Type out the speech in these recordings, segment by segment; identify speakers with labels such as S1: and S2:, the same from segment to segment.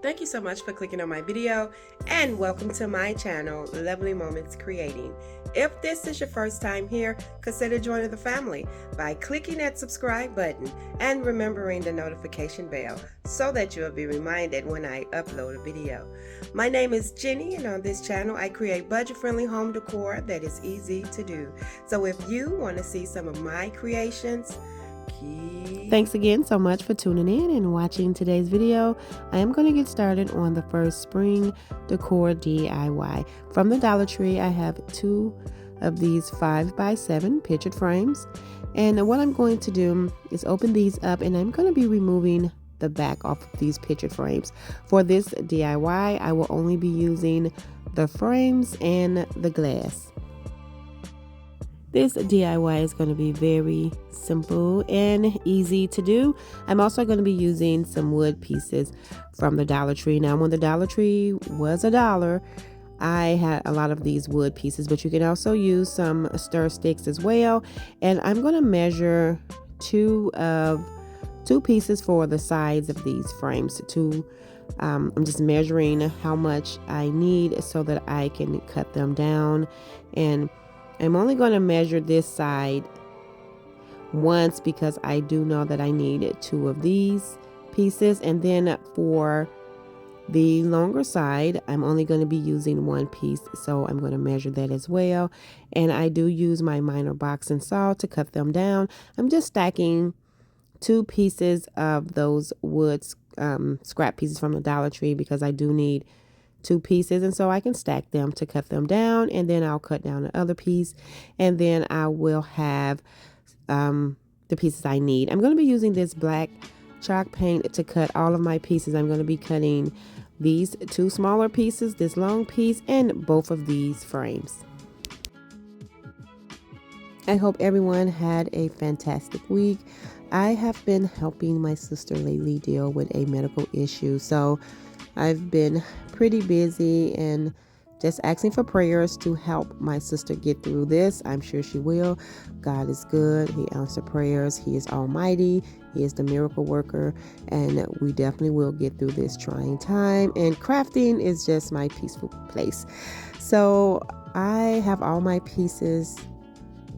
S1: Thank you so much for clicking on my video and welcome to my channel, Lovely Moments Creating. If this is your first time here, consider joining the family by clicking that subscribe button and remembering the notification bell so that you'll be reminded when I upload a video. My name is Jenny, and on this channel I create budget-friendly home decor that is easy to do. So if you want to see some of my creations,
S2: Thanks again so much for tuning in and watching today's video. I am going to get started on the first spring decor DIY. From the Dollar Tree, I have 2 of these 5x7 pictured frames. And what I'm going to do is open these up, and I'm going to be removing the back off of these pictured frames. For this DIY, I will only be using the frames and the glass. This DIY is going to be very simple and easy to do. I'm also going to be using some wood pieces from the Dollar Tree. Now, when the Dollar Tree was $1, I had a lot of these wood pieces, but you can also use some stir sticks as well. And I'm going to measure two pieces for the sides of these frames. I'm just measuring how much I need so that I can cut them down, and I'm only going to measure this side once because I do know that I need 2 of these pieces. And then for the longer side, I'm only going to be using 1 piece. So I'm going to measure that as well. And I do use my minor box and saw to cut them down. I'm just stacking 2 pieces of those wood scrap pieces from the Dollar Tree because I do need 2 pieces, and so I can stack them to cut them down, and then I'll cut down the other piece, and then I will have the pieces I need. I'm going to be using this black chalk paint to cut all of my pieces. I'm going to be cutting these 2 smaller pieces, this long piece, and both of these frames. I hope everyone had a fantastic week. I have been helping my sister lately deal with a medical issue, so I've been pretty busy and just asking for prayers to help my sister get through this. I'm sure she will. God is good. He answers prayers. He is almighty. He is the miracle worker, and we definitely will get through this trying time. And crafting is just my peaceful place. So I have all my pieces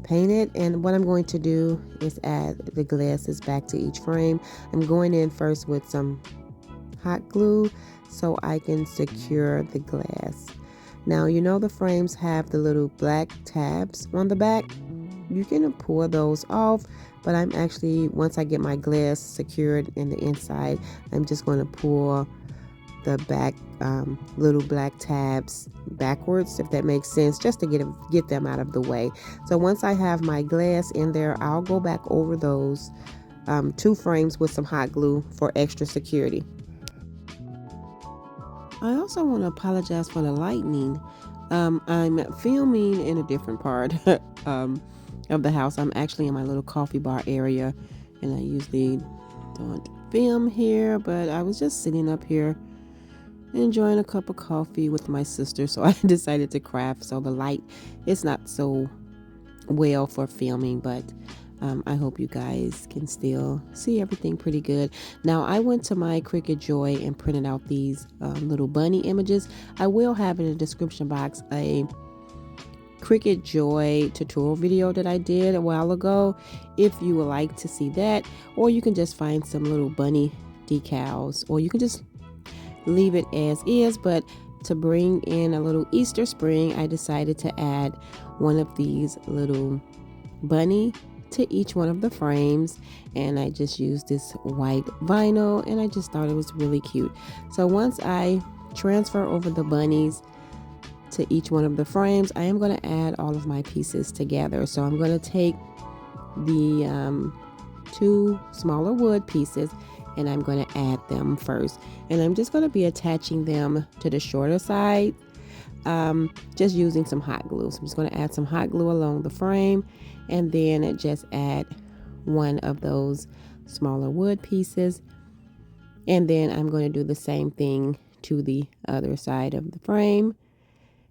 S2: painted, and what I'm going to do is add the glasses back to each frame. I'm going in first with some hot glue so I can secure the glass. Now, you know the frames have the little black tabs on the back. You can pull those off, but I'm actually, once I get my glass secured in the inside, I'm just going to pull the back little black tabs backwards, if that makes sense, just to get them out of the way. So once I have my glass in there, I'll go back over those 2 frames with some hot glue for extra security. I also want to apologize for the lightning. I'm filming in a different part of the house. I'm actually in my little coffee bar area, and I usually don't film here, but I was just sitting up here enjoying a cup of coffee with my sister, so I decided to craft. So the light is not so well for filming, but I hope you guys can still see everything pretty good. Now, I went to my Cricut Joy and printed out these little bunny images. I will have in the description box a Cricut Joy tutorial video that I did a while ago if you would like to see that, or you can just find some little bunny decals, or you can just leave it as is. But to bring in a little Easter spring, I decided to add one of these little bunny to each one of the frames, and I just used this white vinyl, and I just thought it was really cute. So once I transfer over the bunnies to each one of the frames, I am going to add all of my pieces together. So I'm going to take the 2 smaller wood pieces, and I'm going to add them first, and I'm just going to be attaching them to the shorter side, just using some hot glue. So I'm just going to add some hot glue along the frame, and then just add 1 of those smaller wood pieces, and then I'm going to do the same thing to the other side of the frame.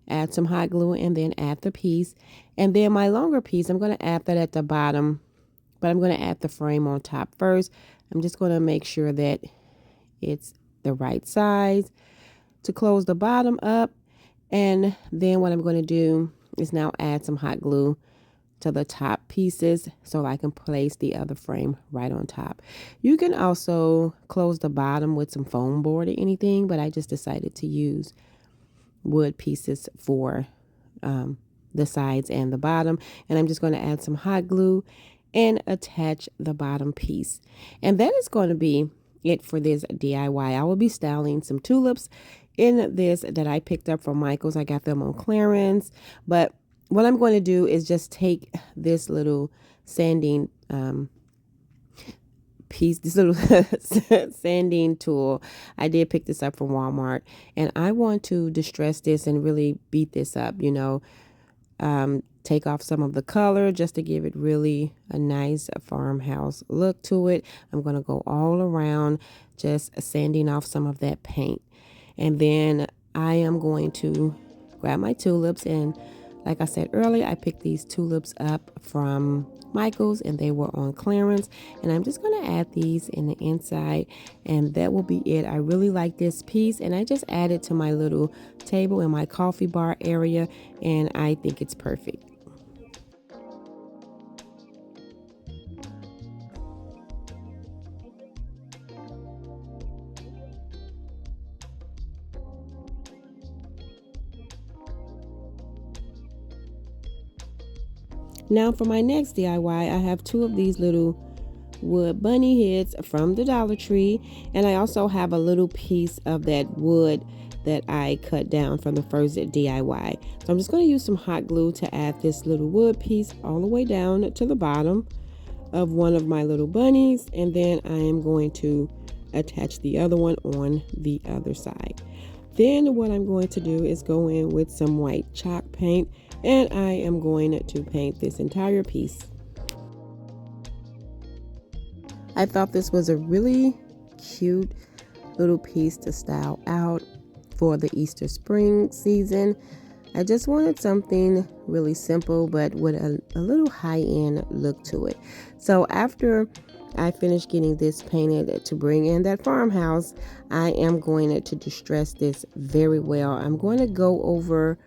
S2: Add some hot glue, and then add the piece, and then my longer piece, I'm going to add that at the bottom, but I'm going to add the frame on top first. I'm just going to make sure that it's the right size to close the bottom up. And then what I'm going to do is now add some hot glue to the top pieces so I can place the other frame right on top. You can also close the bottom with some foam board or anything, but I just decided to use wood pieces for the sides and the bottom. And I'm just going to add some hot glue and attach the bottom piece. And that is going to be it for this DIY. I will be styling some tulips in this that I picked up from Michael's. I got them on clearance, but what I'm going to do is just take this little sanding piece, this little sanding tool. I did pick this up from Walmart, and I want to distress this and really beat this up, you know, take off some of the color just to give it really a nice farmhouse look to it. I'm going to go all around just sanding off some of that paint. And then I am going to grab my tulips, and like I said earlier, I picked these tulips up from Michael's and they were on clearance, and I'm just going to add these in the inside, and that will be it. I really like this piece, and I just added to my little table in my coffee bar area, and I think it's perfect. Now for my next DIY, I have two of these little wood bunny heads from the Dollar Tree, and I also have a little piece of that wood that I cut down from the first DIY. So I'm just going to use some hot glue to add this little wood piece all the way down to the bottom of one of my little bunnies, and then I am going to attach the other one on the other side. Then what I'm going to do is go in with some white chalk paint, and I am going to paint this entire piece. I thought this was a really cute little piece to style out for the Easter spring season. I just wanted something really simple but with a little high-end look to it. So after I finish getting this painted to bring in that farmhouse, I am going to distress this very well. I'm going to go over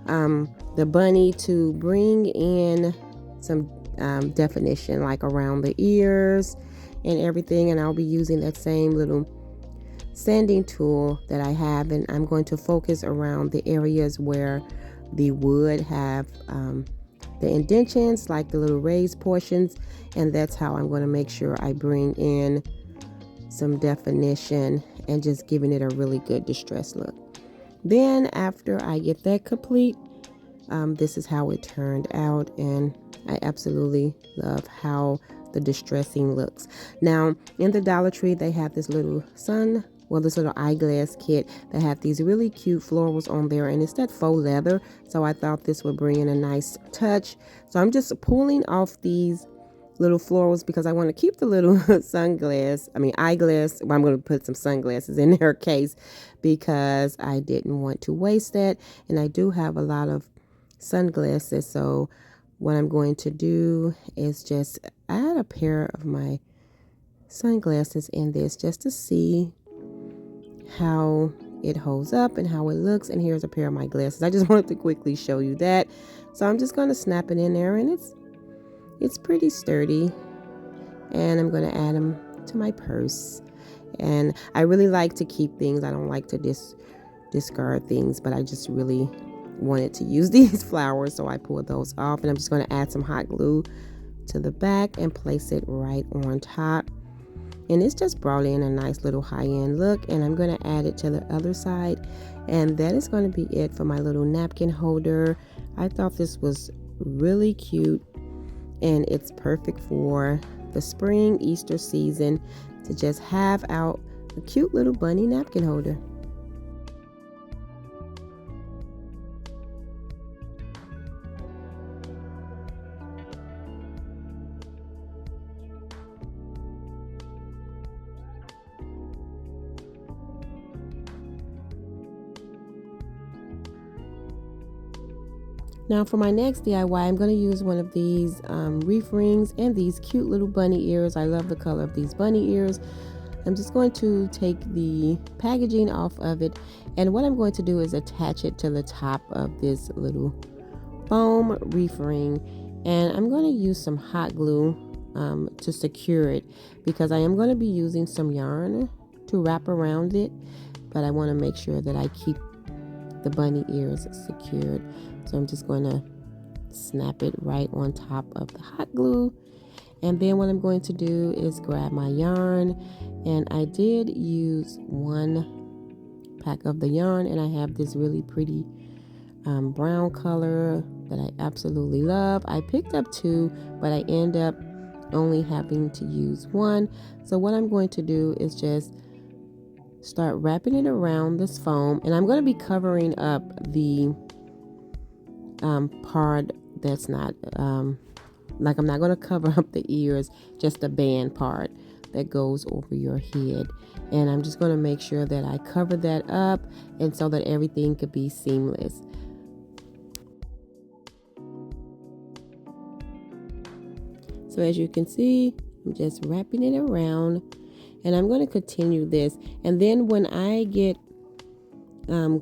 S2: the bunny to bring in some definition, like around the ears and everything, and I'll be using that same little sanding tool that I have, and I'm going to focus around the areas where the wood have the indentions, like the little raised portions, and that's how I'm going to make sure I bring in some definition and just giving it a really good distress look. Then after I get that complete, this is how it turned out, and I absolutely love how the distressing looks. Now in the Dollar Tree, they have this little this little eyeglass kit that have these really cute florals on there, and it's that faux leather, so I thought this would bring in a nice touch. So I'm just pulling off these little florals because I want to keep the little eyeglass. I'm going to put some sunglasses in their case because I didn't want to waste that, and I do have a lot of sunglasses. So what I'm going to do is just add a pair of my sunglasses in this just to see how it holds up and how it looks. And here's a pair of my glasses. I just wanted to quickly show you that. So I'm just going to snap it in there, and it's pretty sturdy, and I'm going to add them to my purse. And I really like to keep things. I don't like to discard things, but I just really wanted to use these flowers, so I pulled those off, and I'm just going to add some hot glue to the back and place it right on top. And it's just brought in a nice little high-end look, and I'm going to add it to the other side, and that is going to be it for my little napkin holder. I thought this was really cute, and it's perfect for the spring Easter season to just have out a cute little bunny napkin holder. Now for my next DIY, I'm going to use one of these wreath rings and these cute little bunny ears. I love the color of these bunny ears. I'm just going to take the packaging off of it, and what I'm going to do is attach it to the top of this little foam wreath ring, and I'm going to use some hot glue to secure it, because I am going to be using some yarn to wrap around it, but I want to make sure that I keep the bunny ears secured. So I'm just going to snap it right on top of the hot glue, and then what I'm going to do is grab my yarn, and I did use one pack of the yarn, and I have this really pretty brown color that I absolutely love. I picked up two, but I end up only having to use one. So what I'm going to do is just start wrapping it around this foam, and I'm going to be covering up the part that's not like, I'm not going to cover up the ears, just the band part that goes over your head, and I'm just going to make sure that I cover that up, and so that everything could be seamless. So as you can see, I'm just wrapping it around, and I'm going to continue this, and then when I get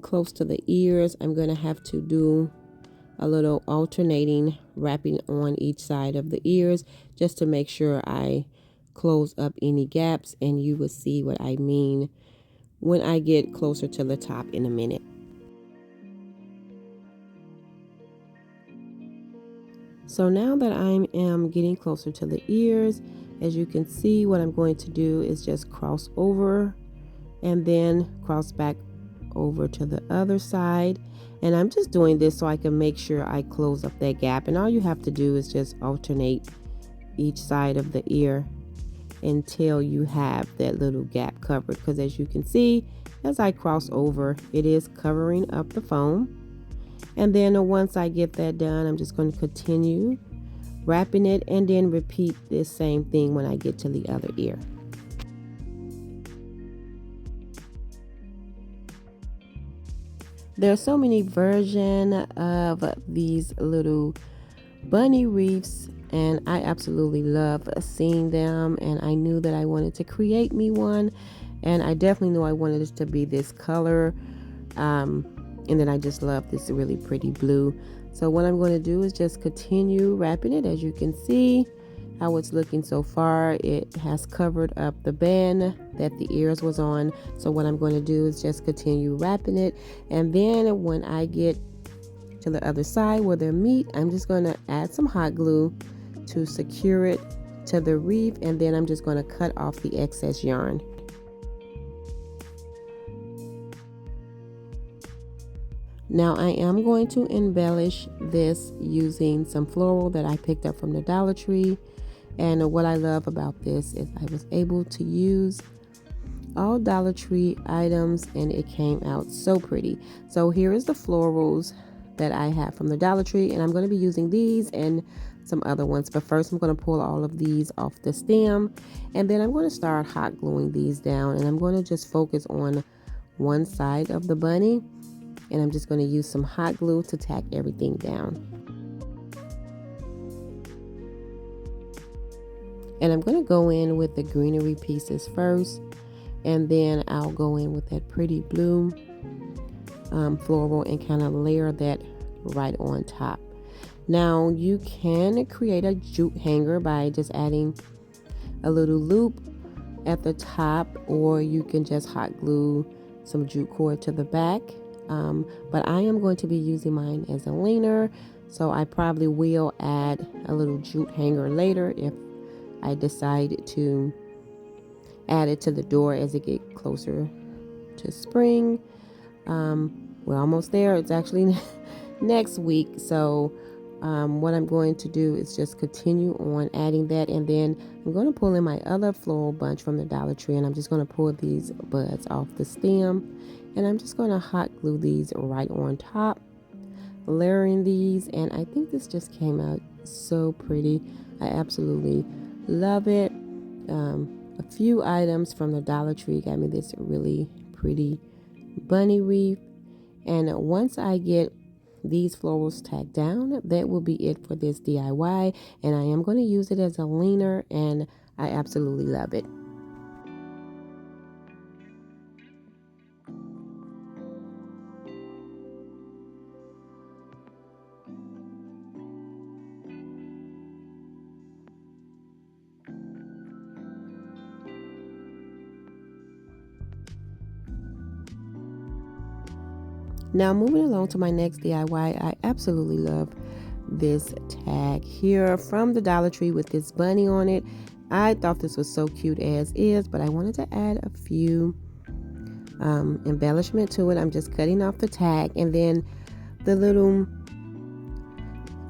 S2: close to the ears, I'm going to have to do a little alternating wrapping on each side of the ears, just to make sure I close up any gaps, and you will see what I mean when I get closer to the top in a minute. So now that I am getting closer to the ears, as you can see, what I'm going to do is just cross over and then cross back over to the other side, and I'm just doing this so I can make sure I close up that gap. And all you have to do is just alternate each side of the ear until you have that little gap covered, because as you can see, as I cross over, it is covering up the foam. And then once I get that done, I'm just going to continue wrapping it, and then repeat this same thing when I get to the other ear. There are so many versions of these little bunny wreaths, and I absolutely love seeing them, and I knew that I wanted to create me one, and I definitely knew I wanted it to be this color, and then I just love this really pretty blue. So what I'm going to do is just continue wrapping it. As you can see how it's looking so far, it has covered up the band that the ears was on. So what I'm going to do is just continue wrapping it, and then when I get to the other side where they meet, I'm just going to add some hot glue to secure it to the wreath, and then I'm just going to cut off the excess yarn. Now I am going to embellish this using some floral that I picked up from the Dollar Tree. And what I love about this is I was able to use all Dollar Tree items, and it came out so pretty. So here is the florals that I have from the Dollar Tree, and I'm going to be using these and some other ones. But first I'm going to pull all of these off the stem, and then I'm going to start hot gluing these down, and I'm going to just focus on one side of the bunny, and I'm just going to use some hot glue to tack everything down. And I'm going to go in with the greenery pieces first, and then I'll go in with that pretty blue floral and kind of layer that right on top. Now you can create a jute hanger by just adding a little loop at the top, or you can just hot glue some jute cord to the back. But I am going to be using mine as a leaner, so I probably will add a little jute hanger later if I decide to add it to the door as it gets closer to spring. We're almost there. It's actually next week, so what I'm going to do is just continue on adding that, and then I'm going to pull in my other floral bunch from the Dollar Tree, and I'm just going to pull these buds off the stem, and I'm just going to hot glue these right on top, layering these, and I think this just came out so pretty. I absolutely love it. A few items from the Dollar Tree got me this really pretty bunny wreath, and once I get these florals tacked down, that will be it for this DIY, and I am going to use it as a leaner, and I absolutely love it. Now moving along to my next DIY, I absolutely love this tag here from the Dollar Tree with this bunny on it. I thought this was so cute as is, but I wanted to add a few embellishment to it. I'm just cutting off the tag, and then the little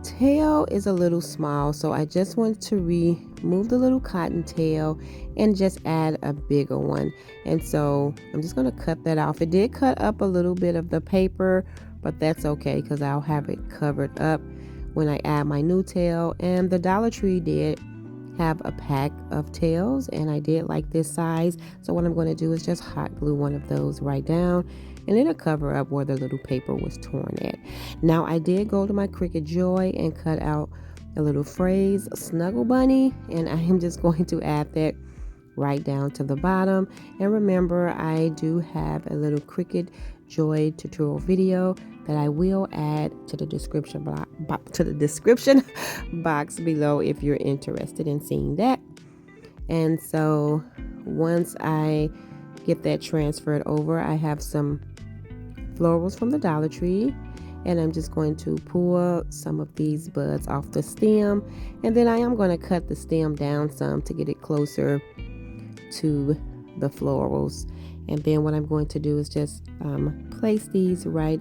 S2: tail is a little small, so I just want to remove the little cotton tail and just add a bigger one. And so I'm just going to cut that off. It did cut up a little bit of the paper, but that's okay because I'll have it covered up when I add my new tail. And the Dollar Tree did have a pack of tails, and I did like this size, so what I'm going to do is just hot glue one of those right down, and it'll cover up where the little paper was torn at. Now I did go to my Cricut Joy and cut out a little phrase, a snuggle bunny, and I am just going to add that right down to the bottom. And remember, I do have a little Cricut Joy tutorial video that I will add to the description box below if you're interested in seeing that. And so once I get that transferred over, I have some florals from the Dollar Tree, and I'm just going to pull some of these buds off the stem, and then I am going to cut the stem down some to get it closer to the florals. And then what I'm going to do is just place these right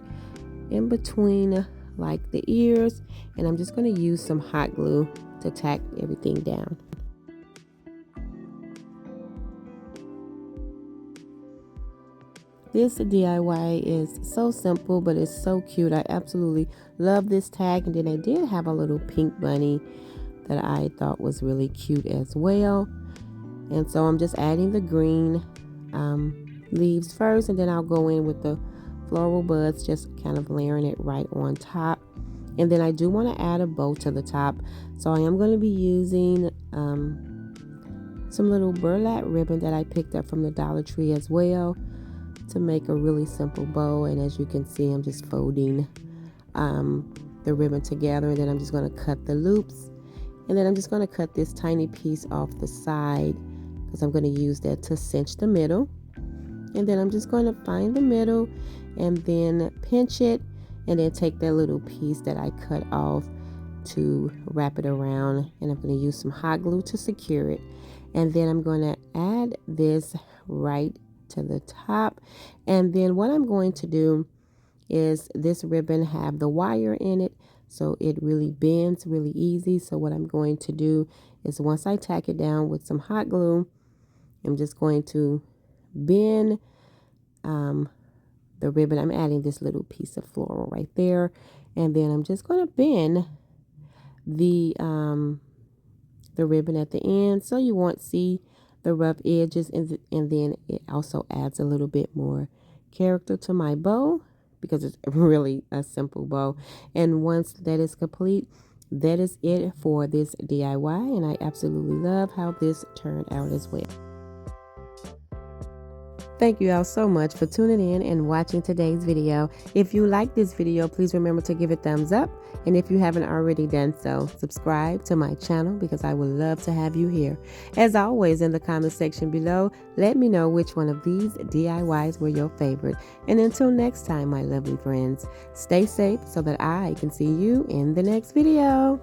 S2: in between like the ears, and I'm just going to use some hot glue to tack everything down. This DIY is so simple, but it's so cute. I absolutely love this tag. And then I did have a little pink bunny that I thought was really cute as well. And so I'm just adding the green leaves first, and then I'll go in with the floral buds, just kind of layering it right on top. And then I do want to add a bow to the top, so I am going to be using some little burlap ribbon that I picked up from the Dollar Tree as well to make a really simple bow. And as you can see, I'm just folding the ribbon together, and then I'm just going to cut the loops, and then I'm just going to cut this tiny piece off the side because I'm going to use that to cinch the middle. And then I'm just going to find the middle and then pinch it, and then take that little piece that I cut off to wrap it around, and I'm going to use some hot glue to secure it. And then I'm going to add this right to the top. And then what I'm going to do is, this ribbon have the wire in it, so it really bends really easy. So what I'm going to do is, once I tack it down with some hot glue, I'm just going to bend the ribbon. I'm adding this little piece of floral right there, and then I'm just going to bend the ribbon at the end so you won't see the rough edges, and then it also adds a little bit more character to my bow because it's really a simple bow. And once that is complete, that is it for this DIY, and I absolutely love how this turned out as well. Thank you all so much for tuning in and watching today's video. If you like this video, please remember to give it a thumbs up. And if you haven't already done so, subscribe to my channel because I would love to have you here. As always, in the comment section below, let me know which one of these DIYs were your favorite. And until next time, my lovely friends, stay safe so that I can see you in the next video.